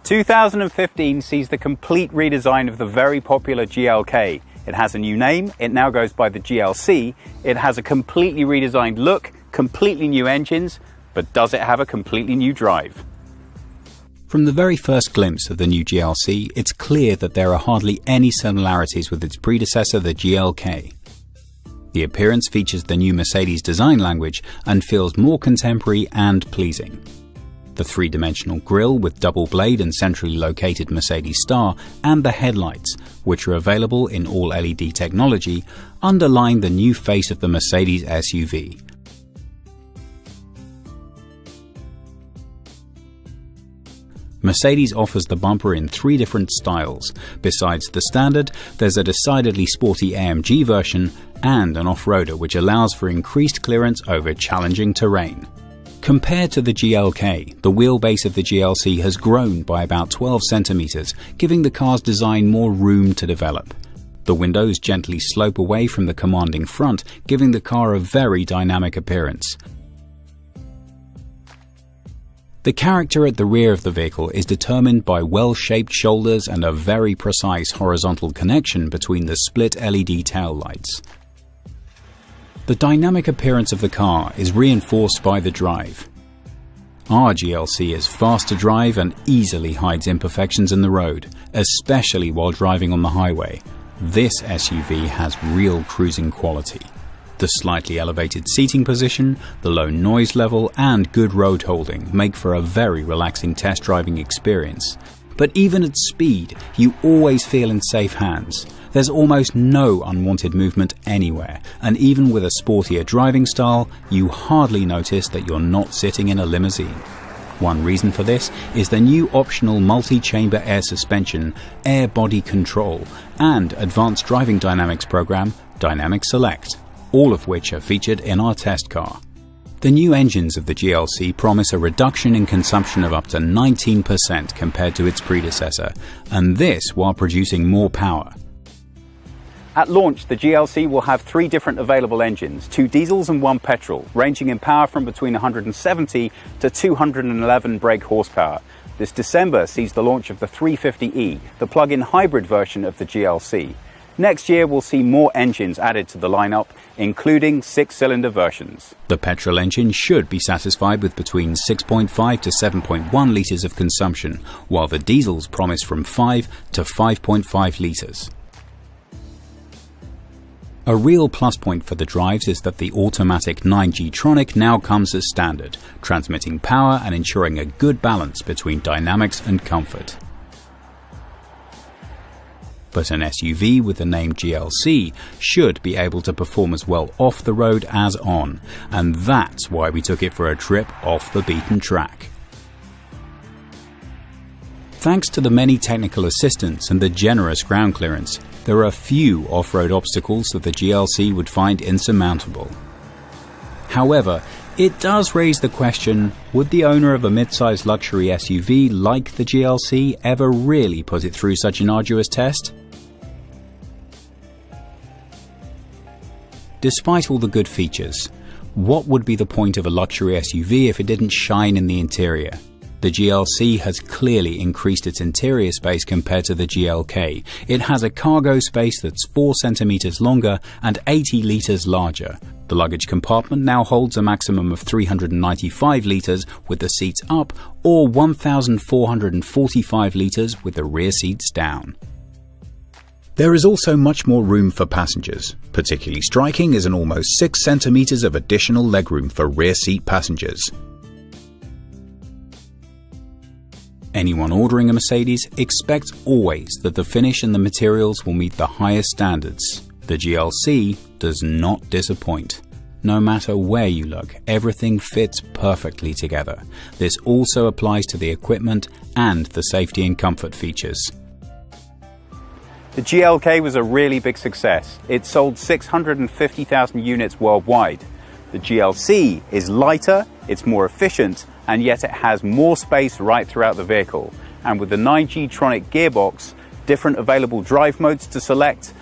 2015 sees the complete redesign of the very popular GLK. It has a new name, it now goes by the GLC, it has a completely redesigned look, completely new engines, but does it have a completely new drive? From the very first glimpse of the new GLC, it's clear that there are hardly any similarities with its predecessor, the GLK. The appearance features the new Mercedes design language and feels more contemporary and pleasing. The three-dimensional grille with double blade and centrally located Mercedes star and the headlights, which are available in all LED technology, underline the new face of the Mercedes SUV. Mercedes offers the bumper in 3 different styles. Besides the standard, there's a decidedly sporty AMG version and an off-roader which allows for increased clearance over challenging terrain. Compared to the GLK, the wheelbase of the GLC has grown by about 12 centimeters, giving the car's design more room to develop. The windows gently slope away from the commanding front, giving the car a very dynamic appearance. The character at the rear of the vehicle is determined by well-shaped shoulders and a very precise horizontal connection between the split LED tail lights. The dynamic appearance of the car is reinforced by the drive. Our GLC is fast to drive and easily hides imperfections in the road, especially while driving on the highway. This SUV has real cruising quality. The slightly elevated seating position, the low noise level, and good road holding make for a very relaxing test driving experience. But even at speed, you always feel in safe hands. There's almost no unwanted movement anywhere, and even with a sportier driving style, you hardly notice that you're not sitting in a limousine. One reason for this is the new optional multi-chamber air suspension, air body control, and advanced driving dynamics program, Dynamic Select, all of which are featured in our test car. The new engines of the GLC promise a reduction in consumption of up to 19% compared to its predecessor, and this while producing more power. At launch, the GLC will have 3 different available engines, 2 diesels and 1 petrol, ranging in power from between 170 to 211 brake horsepower. This December sees the launch of the 350e, the plug-in hybrid version of the GLC. Next year, we'll see more engines added to the lineup, including 6-cylinder versions. The petrol engine should be satisfied with between 6.5 to 7.1 litres of consumption, while the diesels promise from 5 to 5.5 litres. A real plus point for the drives is that the automatic 9G-tronic now comes as standard, transmitting power and ensuring a good balance between dynamics and comfort. But an SUV with the name GLC should be able to perform as well off the road as on, and that's why we took it for a trip off the beaten track. Thanks to the many technical assistance and the generous ground clearance, there are few off-road obstacles that the GLC would find insurmountable. However, it does raise the question, would the owner of a mid-sized luxury SUV like the GLC ever really put it through such an arduous test? Despite all the good features, what would be the point of a luxury SUV if it didn't shine in the interior? The GLC has clearly increased its interior space compared to the GLK. It has a cargo space that's 4 centimeters longer and 80 liters larger. The luggage compartment now holds a maximum of 395 liters with the seats up, or 1,445 liters with the rear seats down. There is also much more room for passengers. Particularly striking is an almost 6 centimeters of additional legroom for rear seat passengers. Anyone ordering a Mercedes expects always that the finish and the materials will meet the highest standards. The GLC does not disappoint. No matter where you look, everything fits perfectly together. This also applies to the equipment and the safety and comfort features. The GLK was a really big success. It sold 650,000 units worldwide. The GLC is lighter, it's more efficient, and yet it has more space right throughout the vehicle. And with the 9G-tronic gearbox, different available drive modes to select,